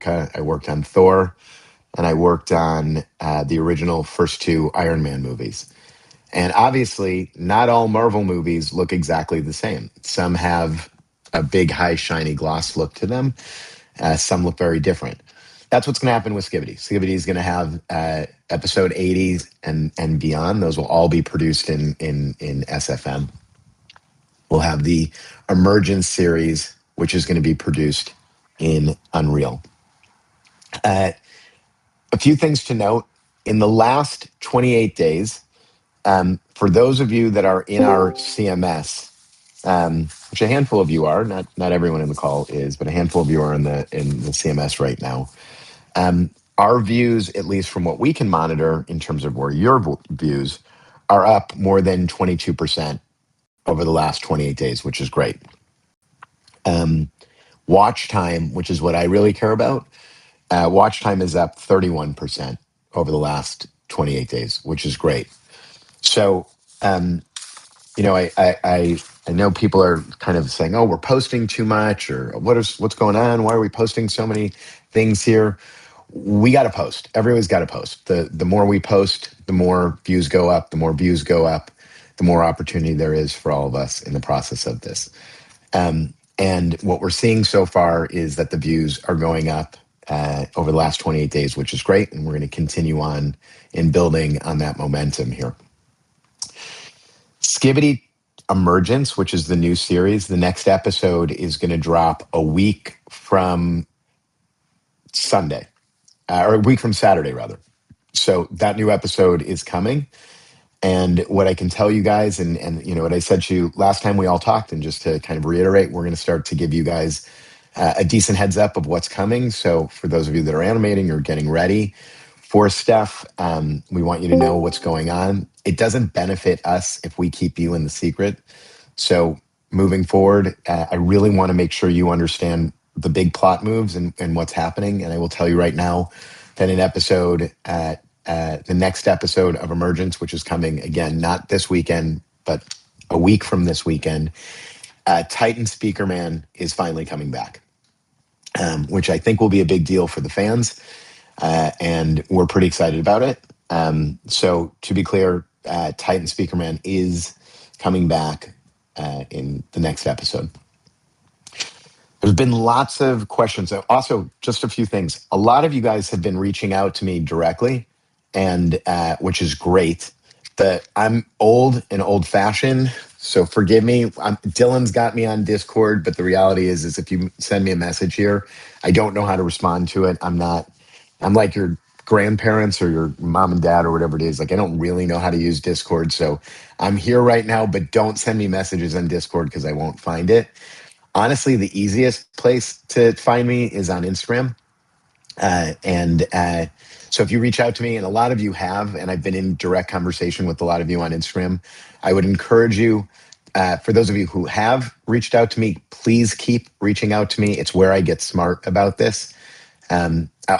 I worked on Thor, and I worked on the original first two Iron Man movies. And obviously, not all Marvel movies look exactly the same. Some have a big, high, shiny gloss look to them. Some look very different. That's what's going to happen with Skibidi. Skibidi is going to have episode 80 and beyond. Those will all be produced in SFM. We'll have the Emergence series, which is going to be produced in Unreal. A few things to note. In the last 28 days, for those of you that are in our CMS, which a handful of you are, not everyone in the call is, but a handful of you are in the CMS right now. Our views, at least from what we can monitor in terms of where your views are up more than 22% over the last 28 days, which is great. Watch time, which is what I really care about, watch time is up 31% over the last 28 days, which is great. So, I know people are kind of saying, "Oh, we're posting too much," or what's going on? Why are we posting so many things here? We got to post. Everybody's got to post. The more we post, the more views go up. The more views go up, the more opportunity there is for all of us in the process of this. And what we're seeing so far is that the views are going up over the last 28 days, which is great. And we're going to continue on in building on that momentum here. Skibidi Emergence, which is the new series, the next episode is going to drop a week from Sunday, or a week from Saturday, rather. So that new episode is coming. And what I can tell you guys, and what I said to you last time we all talked, and just to kind of reiterate, we're going to start to give you guys a decent heads up of what's coming. So for those of you that are animating or getting ready for stuff, we want you to know what's going on. It doesn't benefit us if we keep you in the secret. So moving forward, I really want to make sure you understand the big plot moves and what's happening. And I will tell you right now that the next episode of Emergence, which is coming again, not this weekend, but a week from this weekend, Titan Speaker Man is finally coming back, which I think will be a big deal for the fans. And we're pretty excited about it. So to be clear, Titan Speaker Man is coming back in the next episode. There's been lots of questions. Also, just a few things. A lot of you guys have been reaching out to me directly, and which is great. I'm old and old-fashioned, so forgive me. Dylan's got me on Discord, but the reality is if you send me a message here, I don't know how to respond to it. I'm like your grandparents or your mom and dad or whatever it is. Like, I don't really know how to use Discord, so I'm here right now, but don't send me messages on Discord because I won't find it. Honestly, the easiest place to find me is on Instagram. So if you reach out to me, and a lot of you have, and I've been in direct conversation with a lot of you on Instagram, I would encourage you, for those of you who have reached out to me, please keep reaching out to me. It's where I get smart about this.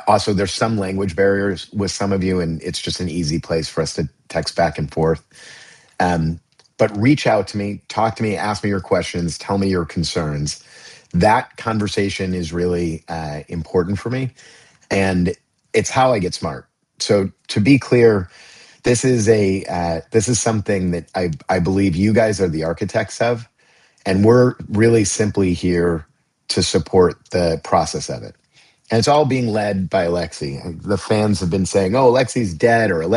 Also, there's some language barriers with some of you, and it's just an easy place for us to text back and forth. But reach out to me, talk to me, ask me your questions, tell me your concerns. That conversation is really important for me, and it's how I get smart. So to be clear, this is something that I believe you guys are the architects of, and we're really simply here to support the process of it. And it's all being led by Alexi. The fans have been saying, "Oh, Alexi's dead," or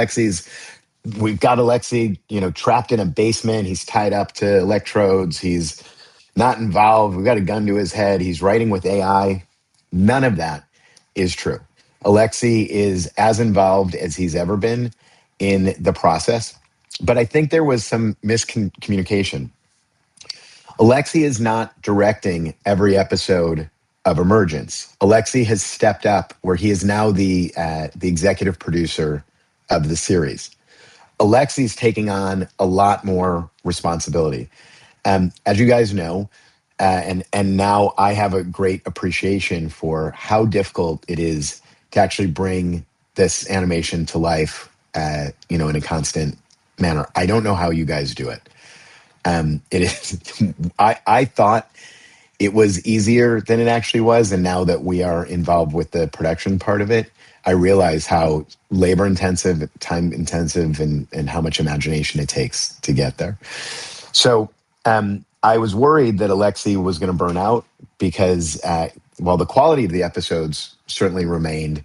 we've got Alexi, trapped in a basement. He's tied up to electrodes. He's not involved. We've got a gun to his head. He's writing with AI. None of that is true. Alexi is as involved as he's ever been in the process. But I think there was some miscommunication. Alexi is not directing every episode of Emergence. Alexi has stepped up where he is now the executive producer of the series. Alexi's taking on a lot more responsibility. As you guys know, and now I have a great appreciation for how difficult it is to actually bring this animation to life, in a constant manner. I don't know how you guys do it. It is. I thought it was easier than it actually was. And now that we are involved with the production part of it, I realize how labor intensive, time intensive, and how much imagination it takes to get there. So I was worried that Alexi was going to burn out because while the quality of the episodes certainly remained,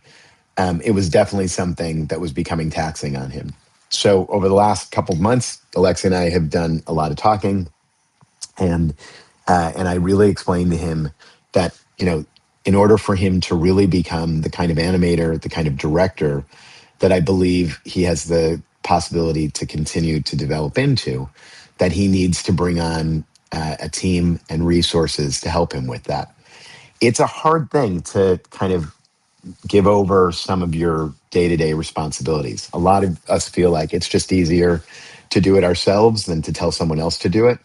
it was definitely something that was becoming taxing on him. So over the last couple of months, Alexi and I have done a lot of talking, and I really explained to him that, in order for him to really become the kind of animator, the kind of director that I believe he has the possibility to continue to develop into, that he needs to bring on a team and resources to help him with that. It's a hard thing to kind of give over some of your day-to-day responsibilities. A lot of us feel like it's just easier to do it ourselves than to tell someone else to do it.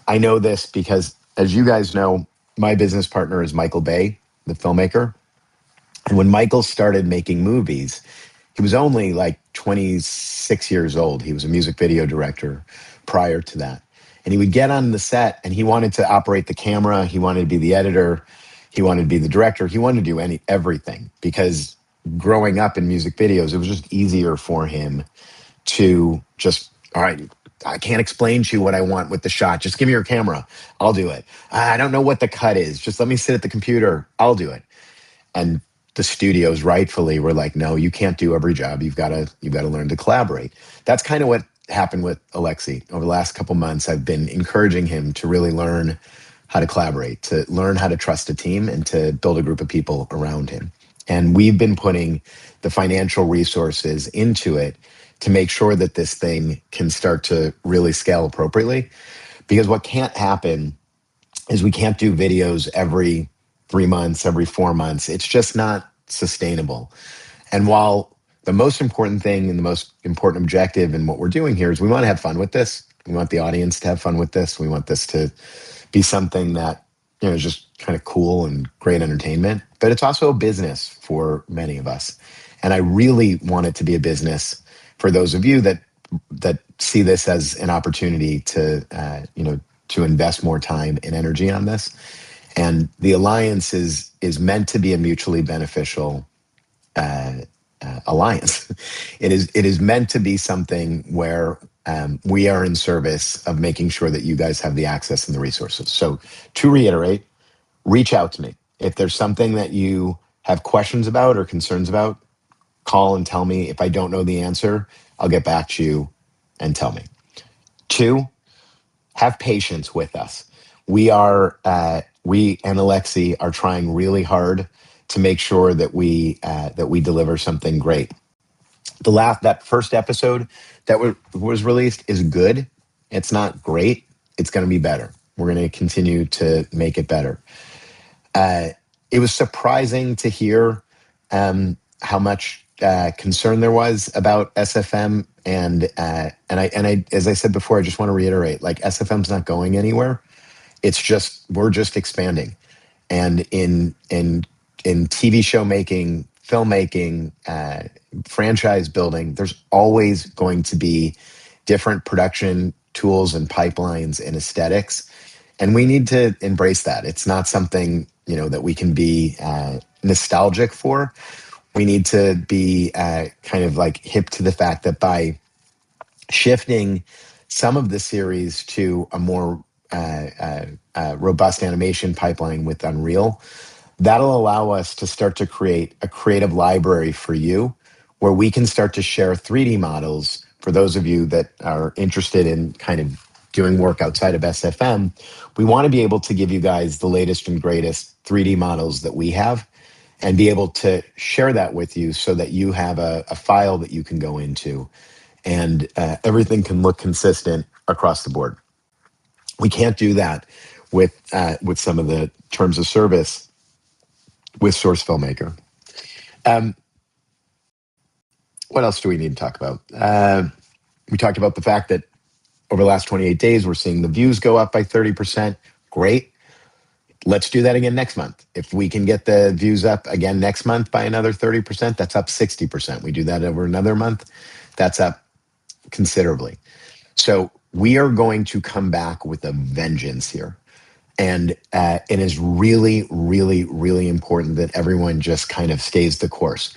I know this because, as you guys know, my business partner is Michael Bay, the filmmaker. And when Michael started making movies, he was only like 26 years old. He was a music video director prior to that. And he would get on the set and he wanted to operate the camera. He wanted to be the editor. He wanted to be the director. He wanted to do everything because growing up in music videos, it was just easier for him to just, all right, I can't explain to you what I want with the shot. Just give me your camera. I'll do it. I don't know what the cut is. Just let me sit at the computer. I'll do it. And the studios rightfully were like, no, you can't do every job. You've got to learn to collaborate. That's kind of what happened with Alexi. Over the last couple months, I've been encouraging him to really learn how to collaborate, to learn how to trust a team and to build a group of people around him. And we've been putting the financial resources into it to make sure that this thing can start to really scale appropriately. Because what can't happen is we can't do videos every 3 months, every 4 months. It's just not sustainable. And while the most important thing and the most important objective in what we're doing here is we want to have fun with this. We want the audience to have fun with this. We want this to be something that, is just kind of cool and great entertainment. But it's also a business for many of us. And I really want it to be a business for those of you that see this as an opportunity to, to invest more time and energy on this. And the alliance is meant to be a mutually beneficial alliance. It is meant to be something where we are in service of making sure that you guys have the access and the resources. So to reiterate, reach out to me. If there's something that you have questions about or concerns about, call and tell me. If I don't know the answer, I'll get back to you and tell me. 2, have patience with us. We and Alexi are trying really hard to make sure that we deliver something great. That first episode that was released is good. It's not great. It's going to be better. We're going to continue to make it better. It was surprising to hear how much concern there was about SFM, and I, as I said before, I just want to reiterate, like, SFM's not going anywhere. We're just expanding, and in TV show making, filmmaking, franchise building, there's always going to be different production tools and pipelines and aesthetics, and we need to embrace that. It's not something that we can be nostalgic for. We need to be kind of like hip to the fact that by shifting some of the series to a more robust animation pipeline with Unreal, that'll allow us to start to create a creative library for you where we can start to share 3D models for those of you that are interested in kind of doing work outside of SFM. We want to be able to give you guys the latest and greatest 3D models that we have and be able to share that with you so that you have a file that you can go into and everything can look consistent across the board. We can't do that with some of the terms of service with Source Filmmaker. What else do we need to talk about? We talked about the fact that over the last 28 days, we're seeing the views go up by 30%. Great. Let's do that again next month. If we can get the views up again next month by another 30%, that's up 60%. We do that over another month, that's up considerably. So we are going to come back with a vengeance here. And it is really, really, really important that everyone just kind of stays the course.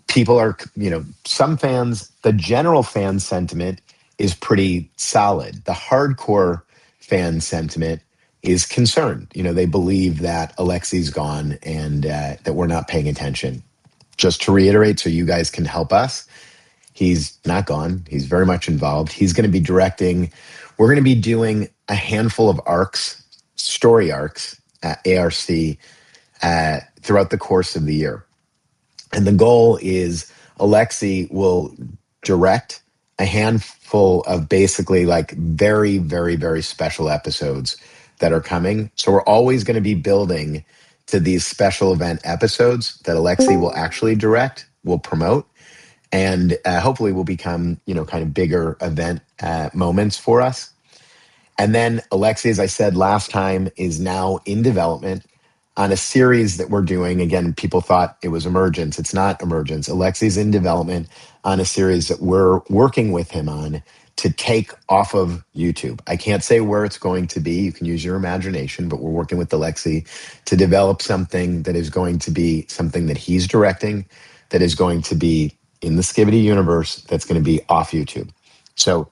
People are, some fans, the general fan sentiment is pretty solid. The hardcore fan sentiment is concerned. They believe that Alexi's gone and that we're not paying attention. Just to reiterate, so you guys can help us, he's not gone. He's very much involved. He's going to be directing. We're going to be doing a handful of arcs, story arcs at ARC throughout the course of the year. And the goal is Alexi will direct a handful of basically like very, very, very special episodes that are coming. So we're always going to be building to these special event episodes that Alexi will actually direct, will promote, and hopefully will become, kind of bigger event moments for us. And then Alexi, as I said last time, is now in development on a series that we're doing. Again, people thought it was Emergence. It's not Emergence. Alexi's in development on a series that we're working with him on to take off of YouTube. I can't say where it's going to be. You can use your imagination, but we're working with Alexi to develop something that is going to be something that he's directing, that is going to be in the Skibidi universe, that's going to be off YouTube. So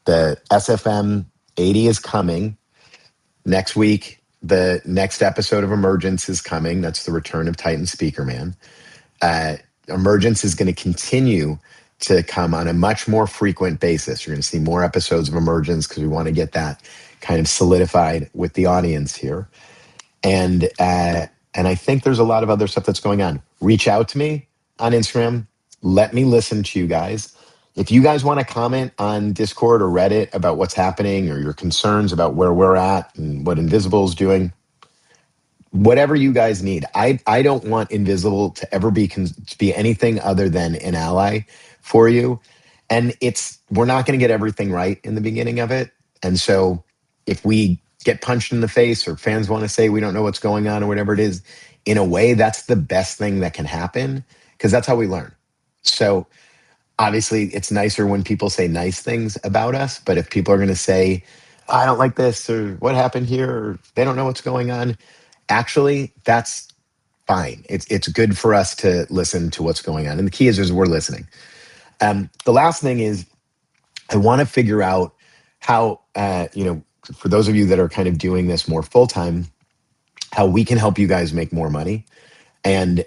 the SFM 80 is coming next week. The next episode of Emergence is coming. That's the return of Titan Speaker Man. Emergence is going to continue to come on a much more frequent basis. You're going to see more episodes of Emergence because we want to get that kind of solidified with the audience here. And I think there's a lot of other stuff that's going on. Reach out to me on Instagram. Let me listen to you guys. If you guys want to comment on Discord or Reddit about what's happening or your concerns about where we're at and what Invisible is doing, whatever you guys need. I don't want Invisible to ever be anything other than an ally for you. And we're not going to get everything right in the beginning of it. And so if we get punched in the face or fans want to say we don't know what's going on or whatever it is, in a way, that's the best thing that can happen because that's how we learn. So obviously, it's nicer when people say nice things about us. But if people are going to say, I don't like this, or what happened here, or they don't know what's going on, actually, that's fine. It's good for us to listen to what's going on. And the key is we're listening. The last thing is I want to figure out how, for those of you that are kind of doing this more full-time, how we can help you guys make more money. And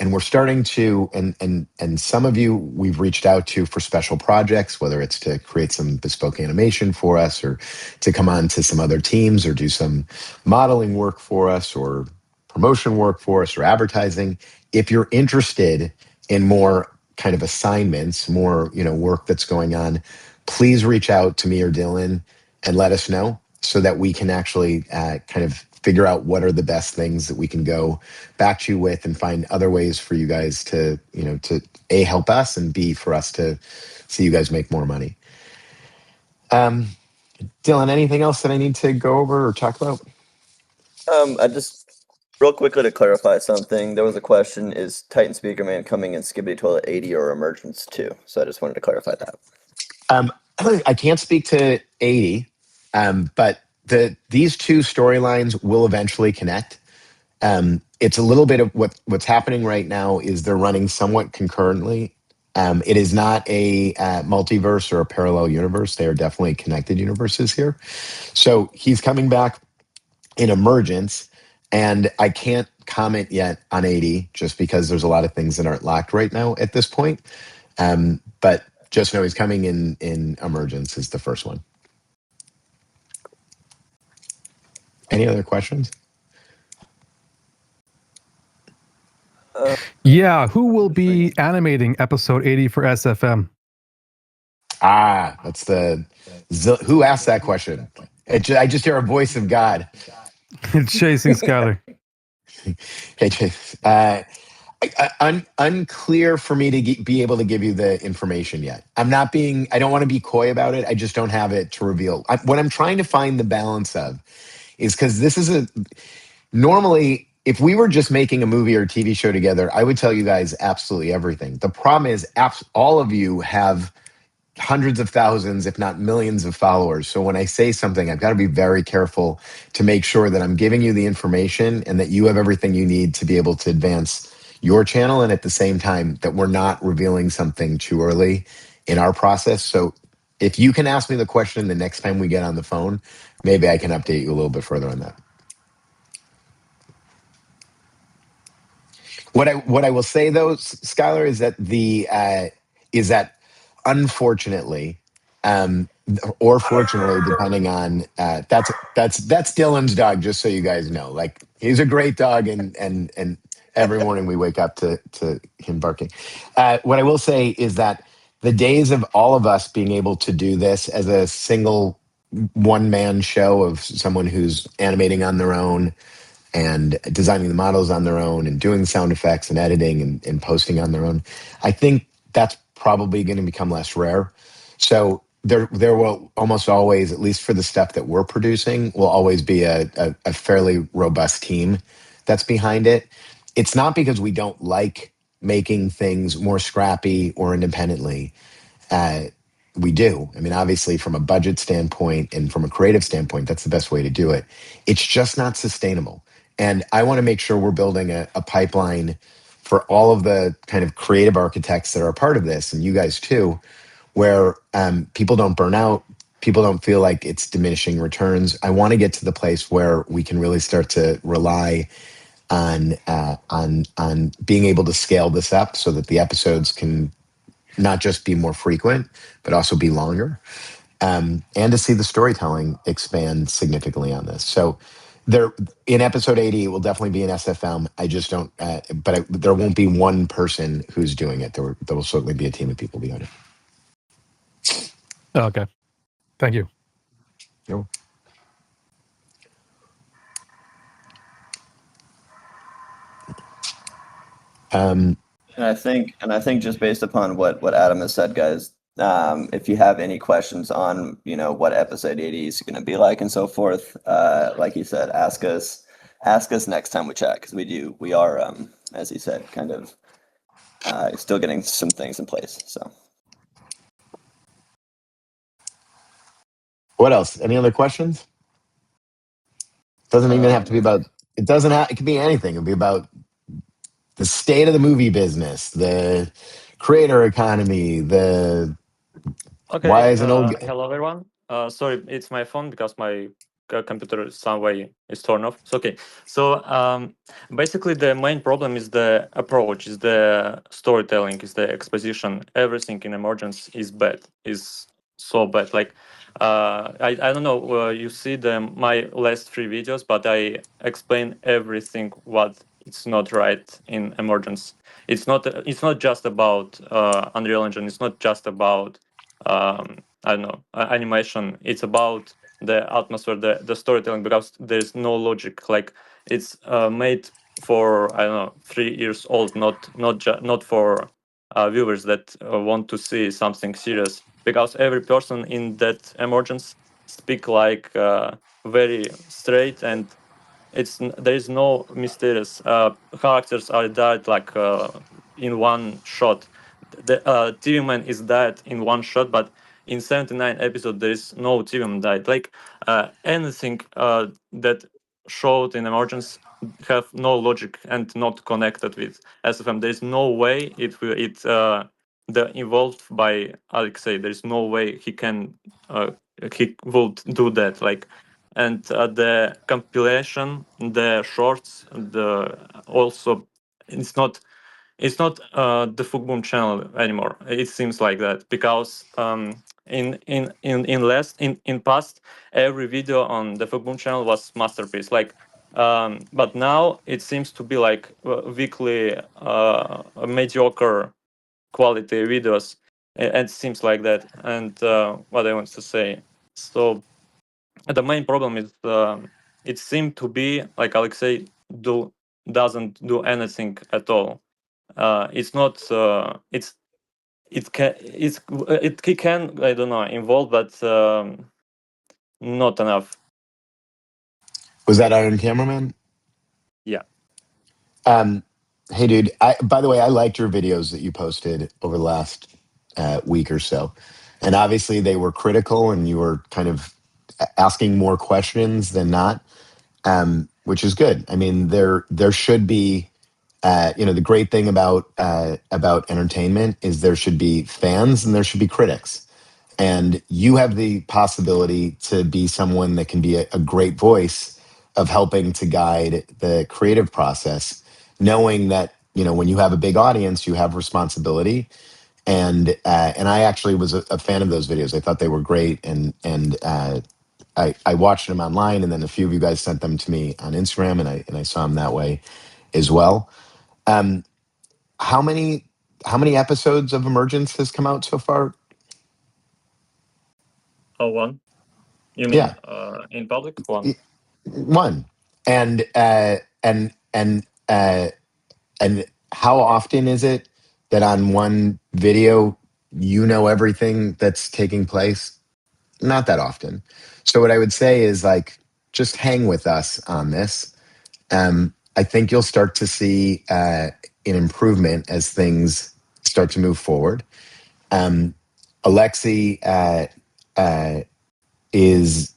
we're starting to, and some of you we've reached out to for special projects, whether it's to create some bespoke animation for us or to come on to some other teams or do some modeling work for us or promotion work for us or advertising. If you're interested in more kind of assignments, more, work that's going on, please reach out to me or Dylan and let us know so that we can actually kind of figure out what are the best things that we can go back to you with and find other ways for you guys to, to A, help us, and B, for us to see you guys make more money. Dylan, anything else that I need to go over or talk about? I just, real quickly to clarify something, there was a question, is Titan Speaker Man coming in Skibidi Toilet 80 or Emergence 2? So I just wanted to clarify that. I can't speak to 80, but these two storylines will eventually connect. It's a little bit of what's happening right now is they're running somewhat concurrently. It is not a multiverse or a parallel universe. They are definitely connected universes here. So he's coming back in Emergence, and I can't comment yet on 80 just because there's a lot of things that aren't locked right now at this point. But just know he's coming in Emergence is the first one. Any other questions? Yeah, who will be animating episode 80 for SFM? That's who asked that question? I just hear a voice of God. Chasing Skyler. Hey, Chase. Unclear for me to be able to give you the information yet. I don't want to be coy about it. I just don't have it to reveal. What I'm trying to find the balance of is because this is normally, if we were just making a movie or a TV show together, I would tell you guys absolutely everything. The problem is all of you have hundreds of thousands, if not millions of followers. So when I say something, I've got to be very careful to make sure that I'm giving you the information and that you have everything you need to be able to advance your channel. And at the same time, that we're not revealing something too early in our process. So if you can ask me the question the next time we get on the phone, maybe I can update you a little bit further on that. What I will say though, Skylar, is that unfortunately, or fortunately, depending on that's Dylan's dog. Just so you guys know, like he's a great dog, and every morning we wake up to him barking. What I will say is that the days of all of us being able to do this as a single one man show of someone who's animating on their own and designing the models on their own and doing sound effects and editing and posting on their own, I think that's probably going to become less rare. So there will almost always, at least for the stuff that we're producing, will always be a fairly robust team that's behind it. It's not because we don't like making things more scrappy or independently. Uh, we do. I mean, obviously, from a budget standpoint and from a creative standpoint, that's the best way to do it. It's just not sustainable. And I want to make sure we're building a pipeline for all of the kind of creative architects that are a part of this, and you guys too, where people don't burn out, people don't feel like it's diminishing returns. I want to get to the place where we can really start to rely on being able to scale this up so that the episodes can not just be more frequent, but also be longer, and to see the storytelling expand significantly on this. So there, in episode 80, it will definitely be an SFM. I just don't, there won't be one person who's doing it. There will certainly be a team of people behind it. Okay. Thank you. You're And I think just based upon what Adam has said, guys, if you have any questions on what episode 80 is going to be like and so forth, like he said, ask us next time we chat, because we are as he said, kind of still getting some things in place. So what else? Any other questions? Doesn't even have to be about. It doesn't have. It could be anything. It could be about the state of the movie business, the creator economy, the Okay, why is an old. hello everyone. Sorry, it's my phone because my computer some way is turned off. So okay, so basically the main problem is the approach, is the storytelling, is the exposition. Everything in Emergence is bad, is so bad. Like I don't know. You see my last 3 videos, but I explain everything what it's not right in Emergence. It's not just about Unreal Engine. It's not just about I don't know, animation. It's about the atmosphere, the storytelling, because there's no logic. Like it's made for, I don't know, 3 years old, not for viewers that want to see something serious. Because every person in that Emergence speak like very straight, and there is no mysterious. Characters are died like in one shot. The TV man is died in one shot, but in 79 episodes there is no TV man died. Like anything that showed in Emergence have no logic and not connected with SFM. There is no way the involved by Alexei. There is no way he would do that. Like, and the compilation, the shorts, the also it's not the Fugboom channel anymore. It seems like that because in past, every video on the Fugboom channel was masterpiece. Like, but now it seems to be like weekly mediocre quality videos. It seems like that. And what I want to say, so the main problem is it seemed to be like Alexei doesn't do anything at all. It's not. He can, I don't know, involve, but not enough. Was that Iron Cameraman? Yeah. Hey, dude. By the way, I liked your videos that you posted over the last week or so. and obviously they were critical, and you were kind of asking more questions than not, which is good. I mean, there should be, the great thing about entertainment is there should be fans and there should be critics, and you have the possibility to be someone that can be a great voice of helping to guide the creative process, knowing that when you have a big audience, you have responsibility. And I actually was a fan of those videos. I thought they were great, and I watched them online, and then a few of you guys sent them to me on Instagram, and I saw them that way as well. Um, how many episodes of Emergence has come out so far? Oh, one. You mean Yeah, in public one? one. And and how often is it that on one video everything that's taking place? Not that often. So what I would say is, like, just hang with us on this. I think you'll start to see an improvement as things start to move forward. Alexi is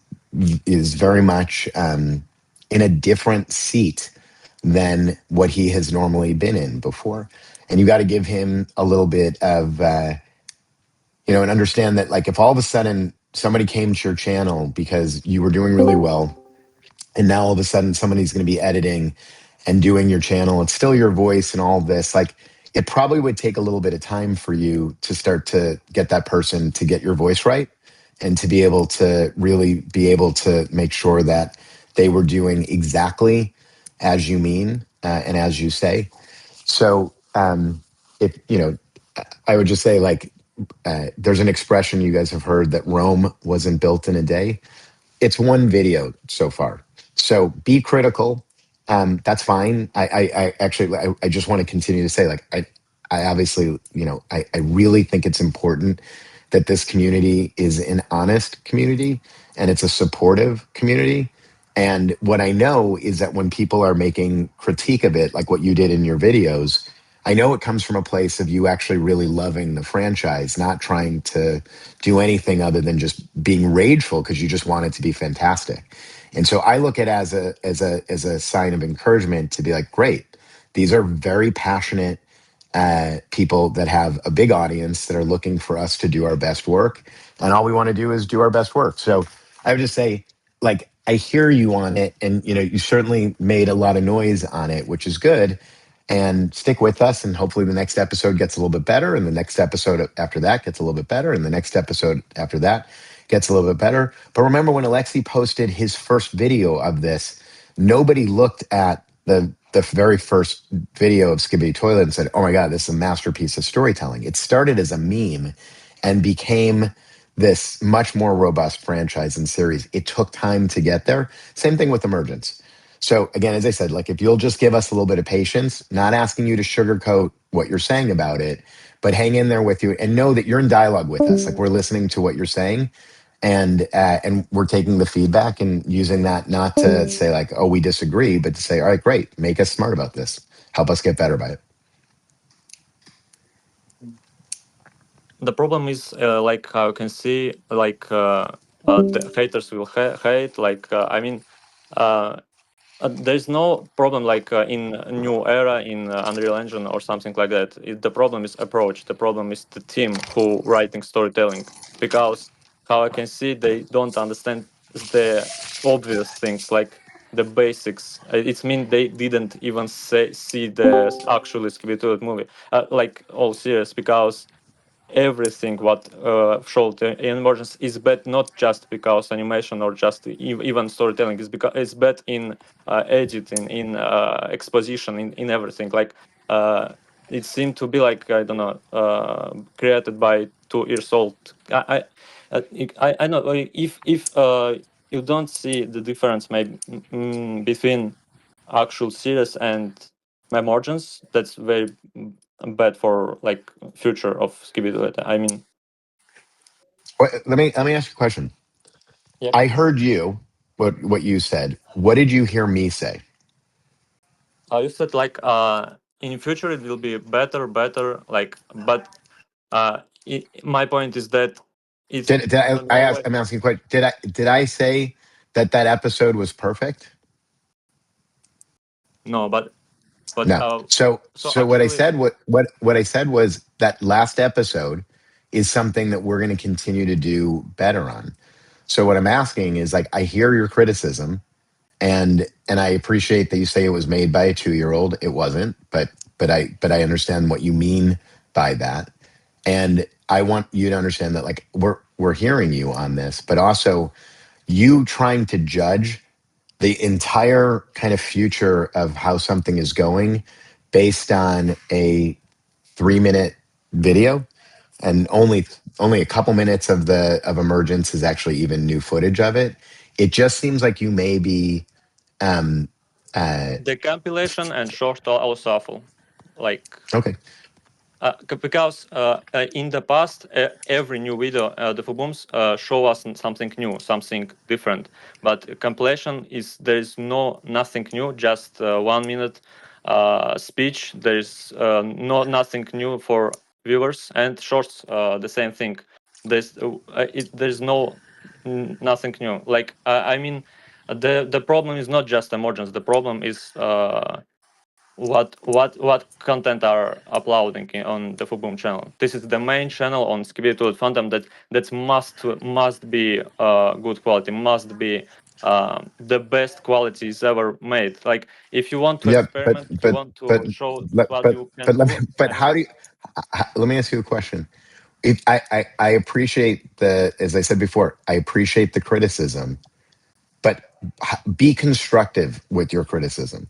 very much in a different seat than what he has normally been in before, and you got to give him a little bit of and understand that, like, if all of a sudden somebody came to your channel because you were doing really well, and now all of a sudden somebody's going to be editing and doing your channel, it's still your voice and all of this, like, it probably would take a little bit of time for you to start to get that person to get your voice right, and to be able to really be able to make sure that they were doing exactly as you mean, and as you say. So if I would just say, like, there's an expression you guys have heard that Rome wasn't built in a day. It's one video so far. So be critical. That's fine. I actually, I just want to continue to say, like, I obviously, I really think it's important that this community is an honest community, and it's a supportive community. And what I know is that when people are making critique of it, like what you did in your videos, I know it comes from a place of you actually really loving the franchise, not trying to do anything other than just being rageful because you just want it to be fantastic. And so I look at it as a sign of encouragement to be like, great, these are very passionate people that have a big audience that are looking for us to do our best work, and all we want to do is do our best work. So I would just say, like, I hear you on it, and you certainly made a lot of noise on it, which is good. And stick with us, and hopefully the next episode gets a little bit better, and the next episode after that gets a little bit better, and the next episode after that gets a little bit better. But remember, when Alexi posted his first video of this, nobody looked at the very first video of Skibidi Toilet and said, "Oh my God, this is a masterpiece of storytelling." It started as a meme and became this much more robust franchise and series. It took time to get there. Same thing with Emergence. So again, as I said, like, if you'll just give us a little bit of patience, not asking you to sugarcoat what you're saying about it, but hang in there with you and know that you're in dialogue with us. Like, we're listening to what you're saying, and we're taking the feedback and using that, not to say, like, oh, we disagree, but to say, all right, great, make us smart about this, help us get better by it. The problem is, like, how you can see, like, the haters will hate. Like, I mean, there's no problem, like, in a new era in Unreal Engine or something like that. The problem is approach. The problem is the team who writing storytelling, because how I can see they don't understand the obvious things, like the basics. It's mean they didn't even see the actually Skibidi movie, like, all serious, because everything what showed in Emergence is bad, not just because animation or just even storytelling, is because it's bad in editing, in exposition, in everything. Like, it seemed to be like, I don't know, created by 2 years old. I know, if you don't see the difference maybe between actual series and Emergence, that's very bad for, like, future of Skibidi. I mean, Let me ask you a question. yeah. I heard you, what you said. What did you hear me say? You said, like, in future it will be better, like, but my point is that it's Did I, I no ask, way. I'm asking a question. Did I say that episode was perfect? No, but No. so So what I actually, said what I said was that last episode is something that we're going to continue to do better on. So what I'm asking is like I hear your criticism and I appreciate that you say it was made by a 2-year-old. It wasn't, but I understand what you mean by that. And I want you to understand that like we're hearing you on this, but also you trying to judge the entire kind of future of how something is going based on a 3-minute video and only a couple minutes of emergence is actually even new footage of it. It just seems like you may be um uh the compilation and short are also awful. Like okay. because in the past, every new video, the Fubooms show us something new, something different. But compilation is there is nothing new, just 1 minute speech. There is nothing new for viewers, and shorts the same thing. There's nothing new. Like I mean, the problem is not just emergence. The problem is what content are uploading on the Fuboom channel. This is the main channel on Skibidi fandom that must be good quality, must be the best quality is ever made. Like if you want to Yep, experiment, if you want but to show let- what you can let do, me, but I mean, how do you let me ask you a question. If I appreciate the, as I said before, I appreciate the criticism, but be constructive with your criticism.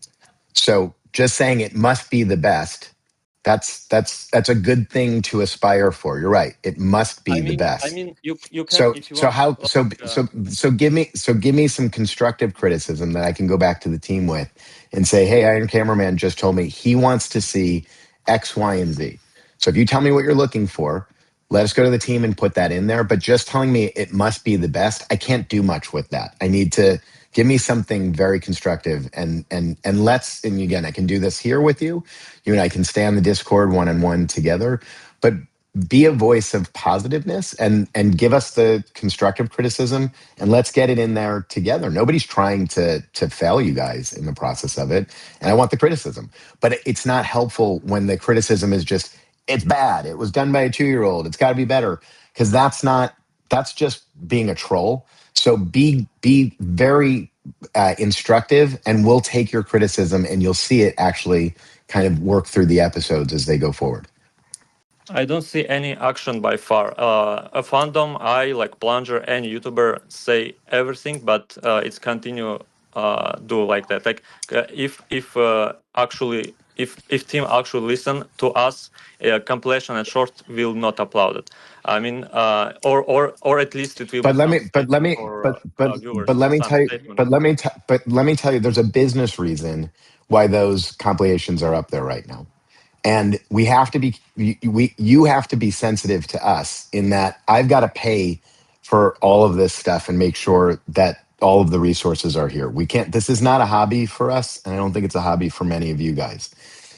So just saying it must be the best, that's a good thing to aspire for. You're right. It must be the I best. mean you can if you So want how like so give me some constructive criticism that I can go back to the team with and say, hey, Iron Cameraman just told me he wants to see X, Y, and Z. So if you tell me what you're looking for, let us go to the team and put that in there. But just telling me it must be the best, I can't do much with that. I need to give me something very constructive and let's, and again, I can do this here with you. You and I can stay on the Discord one-on-one together, but be a voice of positiveness and give us the constructive criticism and let's get it in there together. Nobody's trying to fail you guys in the process of it. And I want the criticism, but it's not helpful when the criticism is just, it's bad. It was done by a 2-year-old. It's got to be better. Because that's just being a troll. So be very instructive and we'll take your criticism and you'll see it actually kind of work through the episodes as they go forward. I don't see any action by far. A fandom, I like Plunger, any YouTuber say everything, but it's continue do like that. Like if actually if team actually listen to us, compilation and short will not upload it. I mean, or at least it will be But let some me, but let statement me, for but viewers, let me some tell you, statement. but let me tell you, there's a business reason why those compilations are up there right now. And we have to be you have to be sensitive to us in that I've got to pay for all of this stuff and make sure that all of the resources are here. We can't, this is not a hobby for us, and I don't think it's a hobby for many of you guys.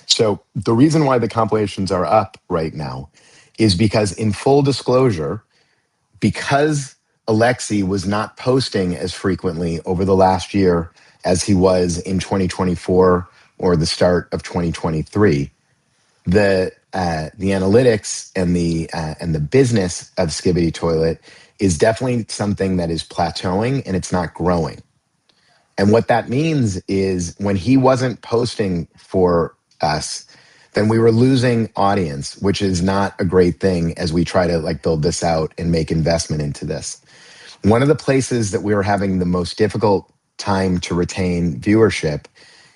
So the reason why the compilations are up right now is because, in full disclosure, because Alexei was not posting as frequently over the last year as he was in 2024 or the start of 2023, the analytics and the business of Skibidi Toilet is definitely something that is plateauing and it's not growing. And what that means is when he wasn't posting for us, then we were losing audience, which is not a great thing as we try to like build this out and make investment into this. One of the places that we were having the most difficult time to retain viewership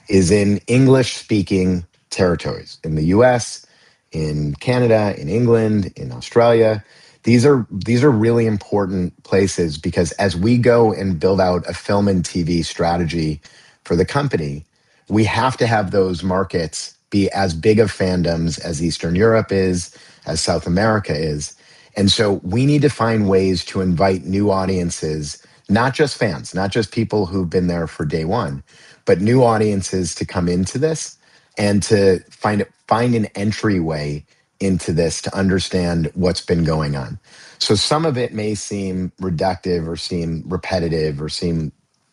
is in English speaking territories in the US, in Canada, in England, in Australia. These are really important places because as we go and build out a film and TV strategy for the company, we have to have those markets be as big of fandoms as Eastern Europe is, as South America is. And so we need to find ways to invite new audiences, not just fans, not just people who've been there for day one, but new audiences to come into this and to find an entryway into this to understand what's been going on. So some of it may seem reductive or seem repetitive or seem,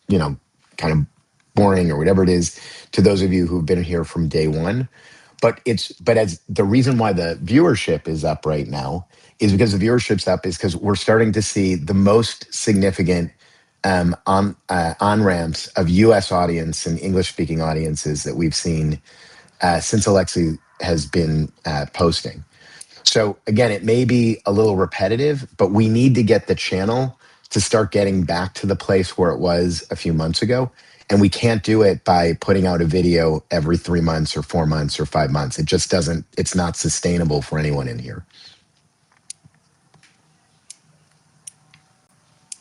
kind of boring or whatever it is to those of you who've been here from day one. But as the reason why the viewership is up right now is because the viewership's up is because we're starting to see the most significant on ramps of U.S. audience and English speaking audiences that we've seen since Alexi has been posting. So again, it may be a little repetitive, but we need to get the channel to start getting back to the place where it was a few months ago. And we can't do it by putting out a video every 3 months or 4 months or 5 months. It just doesn't, it's not sustainable for anyone in here.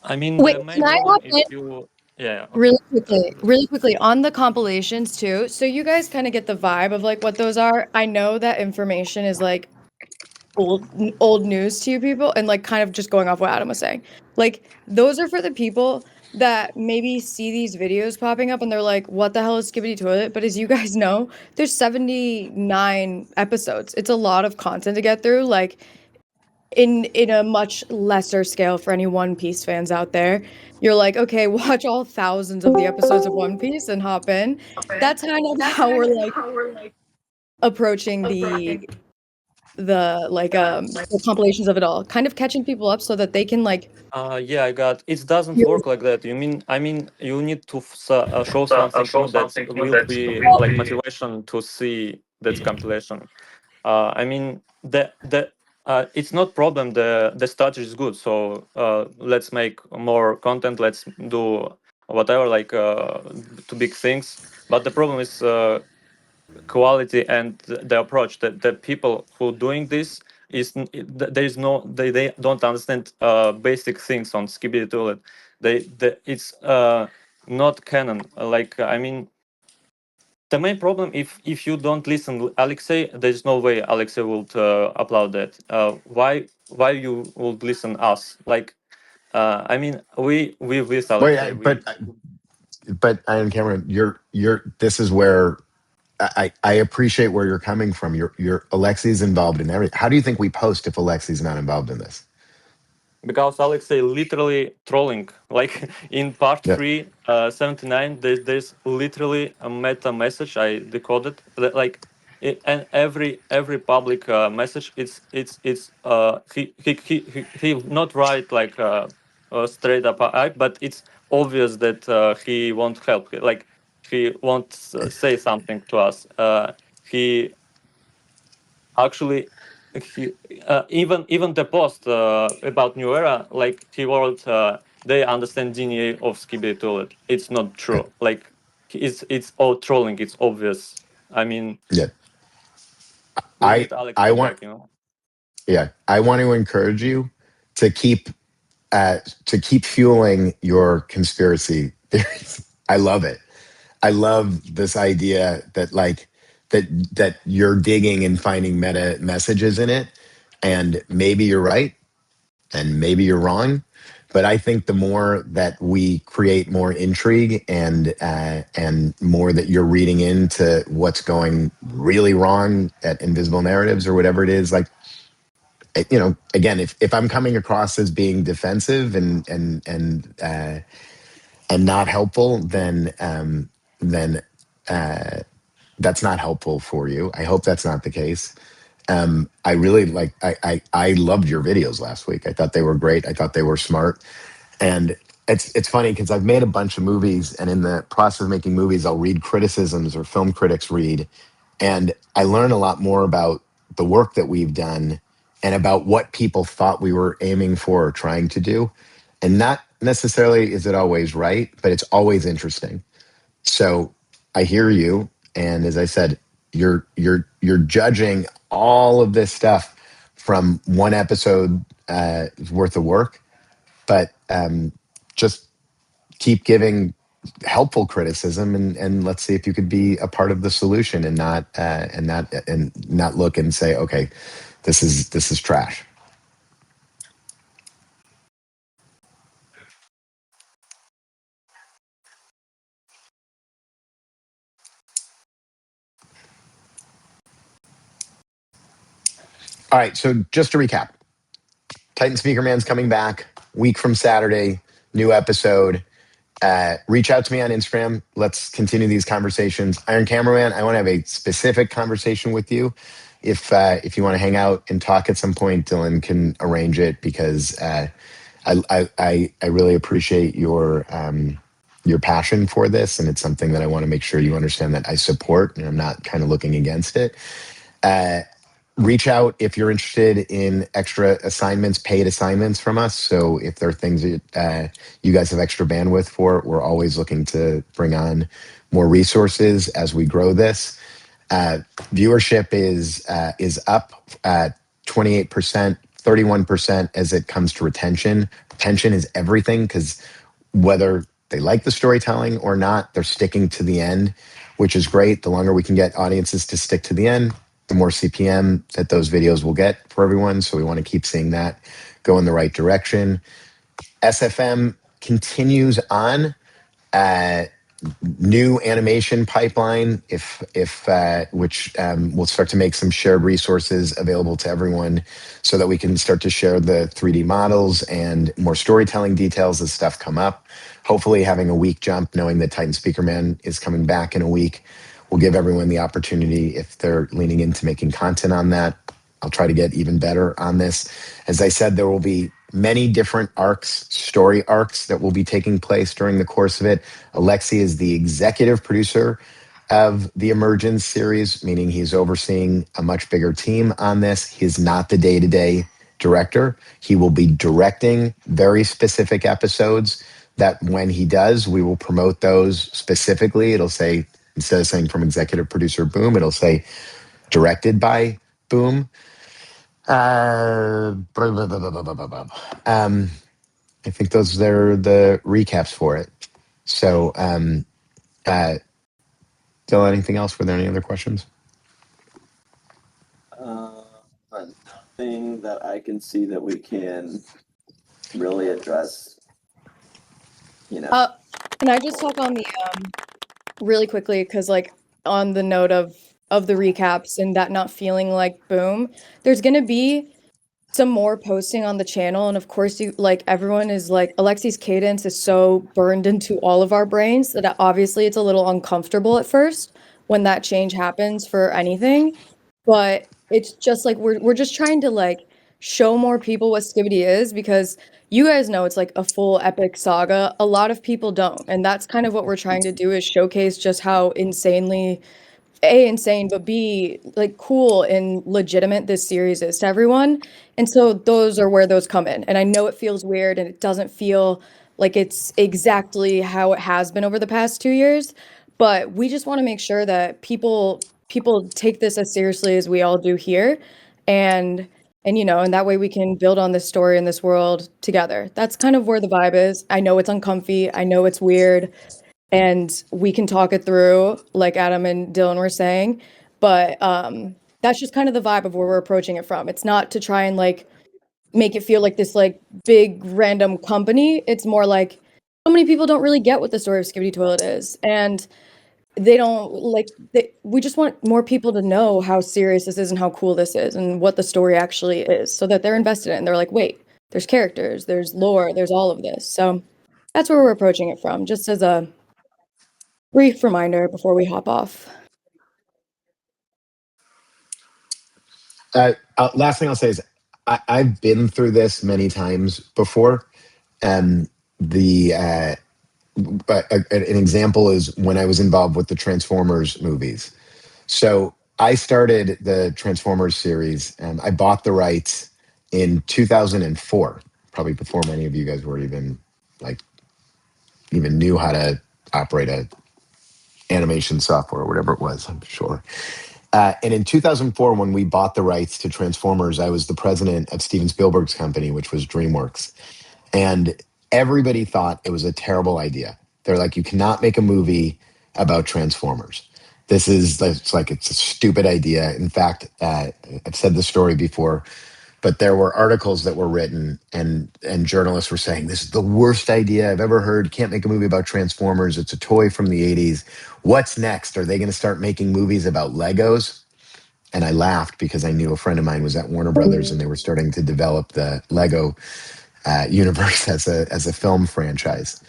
I mean, Wait, the main can I problem hop is in you. Yeah. Okay. really quickly on the compilations too? So you guys kind of get the vibe of like what those are. I know that information is like old news to you people, and like kind of just going off what Adam was saying. Like those are for the people that maybe see these videos popping up and they're like, what the hell is Skibidi Toilet? But as you guys know, there's 79 episodes. It's a lot of content to get through. Like in a much lesser scale for any One Piece fans out there, you're like, okay, watch all thousands of the episodes of One Piece and hop in. That's kind of how we're like approaching the compilations of it all, kind of catching people up so that they can like Yeah, I got. It doesn't feel work like that. I mean, you need to show something new that will be like motivation to see that compilation. I mean, it's not problem. The strategy is good. So let's make more content. Let's do whatever, like to big things. But the problem is quality and the approach. That the people who doing this there is no they don't understand basic things on Skibidi Toilet. It's not canon. Like I mean. The main problem, if you don't listen Alexei, there's no way Alexei will upload that. Why you would listen us? Like, I mean, we with Wait, Alexei, we but Ian Cameron, this is where I appreciate where you're coming from. You're Alexi's involved in everything. How do you think we post if Alexi's not involved in this? because Alexei literally trolling. Like in part Yeah. 3, 79, there's literally a meta message. I decoded like. And every public message, he not write like straight up, but it's obvious that he won't help. Like he won't say something to us. He actually he even the post about New Era, like he wrote, they understand DNA of Skibidi Toilet. It's not true. Like it's all trolling. It's obvious. I mean, Yeah. we I need Alex I want back. I want to encourage you to keep fueling your conspiracy theories. I love it. I love this idea that that you're digging and finding meta messages in it. And maybe you're right and maybe you're wrong. But I think the more that we create more intrigue and more that you're reading into what's going really wrong at Invisible Narratives or whatever it is, like again, if I'm coming across as being defensive and not helpful, then that's not helpful for you. I hope that's not the case. I really I loved your videos last week. I thought they were great. I thought they were smart. And it's funny because I've made a bunch of movies, and in the process of making movies, I'll read criticisms or film critics read, and I learn a lot more about the work that we've done and about what people thought we were aiming for or trying to do. And not necessarily is it always right, but it's always interesting. So I hear you, and as I said, you're judging all of this stuff from one episode worth of work, but just keep giving helpful criticism, and let's see if you could be a part of the solution and not look and say, okay, this is trash. All right, so just to recap, Titan Speaker Man's coming back week from Saturday, new episode. Reach out to me on Instagram. Let's continue these conversations. Iron Cameraman, I want to have a specific conversation with you. If you want to hang out and talk at some point, Dylan can arrange it because I really appreciate your passion for this, and it's something that I want to make sure you understand that I support, and I'm not kind of looking against it. Reach out if you're interested in extra assignments, paid assignments from us. So if there are things that you guys have extra bandwidth for, we're always looking to bring on more resources as we grow this. Viewership is up 28%, 31% as it comes to retention. Retention is everything because whether they like the storytelling or not, they're sticking to the end, which is great. The longer we can get audiences to stick to the end, the more CPM that those videos will get for everyone. So we want to keep seeing that go in the right direction. SFM continues on. New animation pipeline, which we'll start to make some shared resources available to everyone so that we can start to share the 3D models and more storytelling details as stuff come up. Hopefully having a week jump, knowing that Titan Speaker Man is coming back in a week, will give everyone the opportunity, if they're leaning into making content on that. I'll try to get even better on this. As I said, there will be many different arcs, story arcs that will be taking place during the course of it. Alexi is the executive producer of the Emergence series, meaning he's overseeing a much bigger team on this. He's not the day-to-day director. He will be directing very specific episodes that when he does, we will promote those specifically. It'll say, instead of saying from executive producer Boom, it'll say directed by Boom. I think those are the recaps for it. So, Dylan, anything else? Were there any other questions? Nothing that I can see that we can really address. Can I just talk on the really quickly, because like on the note of the recaps and that not feeling like Boom, there's gonna be some more posting on the channel, and of course you like everyone is like Alexi's cadence is so burned into all of our brains that obviously it's a little uncomfortable at first when that change happens for anything, but it's just like we're just trying to like show more people what Skibidi is, because you guys know it's like a full epic saga. A lot of people don't, and that's kind of what we're trying to do, is showcase just how insanely insane, but B, like cool and legitimate this series is to everyone. And so those are where those come in. And I know it feels weird and it doesn't feel like it's exactly how it has been over the past 2 years, but we just want to make sure that people take this as seriously as we all do here. And and that way we can build on this story in this world together. That's kind of where the vibe is. I know it's uncomfy. I know it's weird. And we can talk it through, like Adam and Dylan were saying, but that's just kind of the vibe of where we're approaching it from. It's not to try and like make it feel like this like big random company. It's more like so many people don't really get what the story of Skibidi Toilet is, and they don't like. We just want more people to know how serious this is and how cool this is and what the story actually is, so that they're invested in it. And they're like, wait, there's characters, there's lore, there's all of this. So that's where we're approaching it from, just as a brief reminder before we hop off. Last thing I'll say is I've been through this many times before. And an example is when I was involved with the Transformers movies. So I started the Transformers series and I bought the rights in 2004, probably before many of you guys were even knew how to operate a animation software or whatever it was, I'm sure. And in 2004, when we bought the rights to Transformers, I was the president of Steven Spielberg's company, which was DreamWorks. And everybody thought it was a terrible idea. They're like, you cannot make a movie about Transformers. It's a stupid idea. In fact, I've said the story before, but there were articles that were written and journalists were saying, this is the worst idea I've ever heard. You can't make a movie about Transformers. It's a toy from the 80s. What's next? Are they going to start making movies about Legos? and I laughed because I knew a friend of mine was at Warner Brothers and they were starting to develop the Lego universe as a film franchise.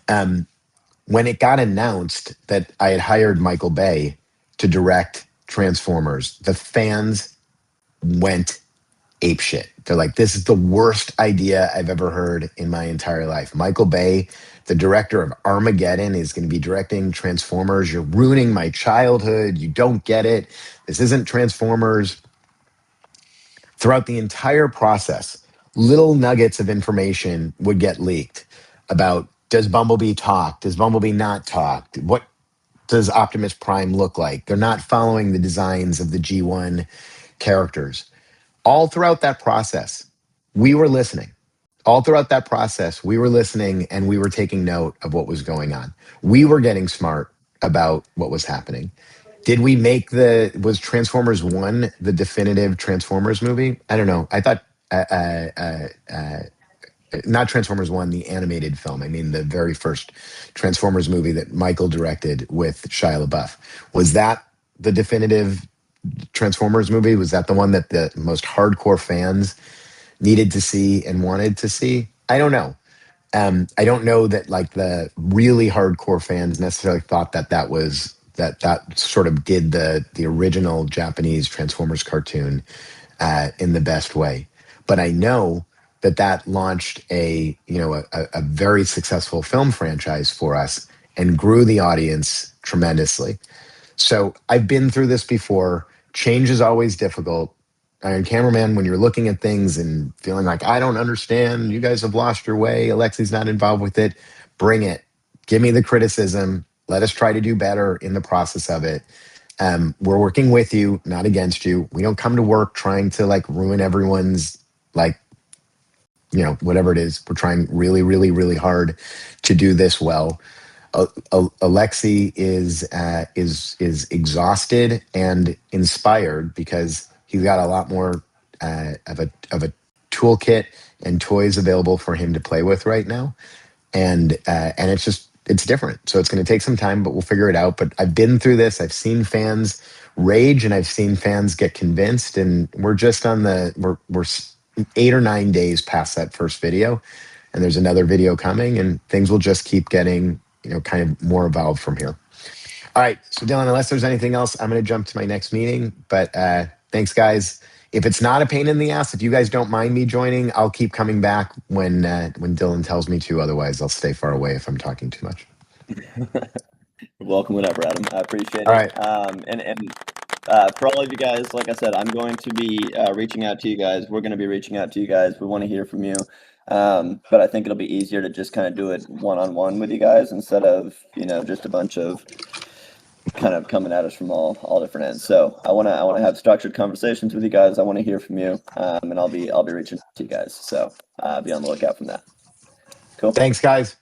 When it got announced that I had hired Michael Bay to direct Transformers, the fans went apeshit. They're like, this is the worst idea I've ever heard in my entire life. Michael Bay, the director of Armageddon, is going to be directing Transformers. You're ruining my childhood. You don't get it. This isn't Transformers. Throughout the entire process, little nuggets of information would get leaked about, does Bumblebee talk? Does Bumblebee not talk? What does Optimus Prime look like? They're not following the designs of the G1 characters. All throughout that process, we were listening. All throughout that process, we were listening and we were taking note of what was going on. We were getting smart about what was happening. Did we make was Transformers 1 the definitive Transformers movie? I don't know. I thought, not Transformers 1, the animated film. I mean, the very first Transformers movie that Michael directed with Shia LaBeouf. Was that the definitive Transformers movie? Was that the one that the most hardcore fans needed to see and wanted to see? I don't know. I don't know that like the really hardcore fans necessarily thought that was that sort of did the original Japanese Transformers cartoon in the best way. But I know that launched a very successful film franchise for us and grew the audience tremendously. So I've been through this before. Change is always difficult. Iron Cameraman, when you're looking at things and feeling like, I don't understand, you guys have lost your way, Alexi's not involved with it, bring it. Give me the criticism. Let us try to do better in the process of it. We're working with you, not against you. We don't come to work trying to like ruin everyone's like, whatever it is. We're trying really, really, really hard to do this well. Alexi is exhausted and inspired because he's got a lot more of a toolkit and toys available for him to play with right now, and it's different. So it's going to take some time, but we'll figure it out. But I've been through this. I've seen fans rage, and I've seen fans get convinced, and we're just on we're 8 or 9 days past that first video, and there's another video coming, and things will just keep getting kind of more evolved from here. All right. So Dylan, unless there's anything else, I'm going to jump to my next meeting. But thanks, guys. If it's not a pain in the ass, if you guys don't mind me joining, I'll keep coming back when Dylan tells me to. Otherwise, I'll stay far away if I'm talking too much. You're welcome whenever, Adam. I appreciate it. All right. And for all of you guys, like I said, I'm going to be reaching out to you guys. We're going to be reaching out to you guys. We want to hear from you. But I think it'll be easier to just kind of do it one-on-one with you guys instead of, just a bunch of kind of coming at us from all different ends. So I want to have structured conversations with you guys. I want to hear from you. And I'll be reaching out to you guys. So be on the lookout from that. Cool. Thanks, guys.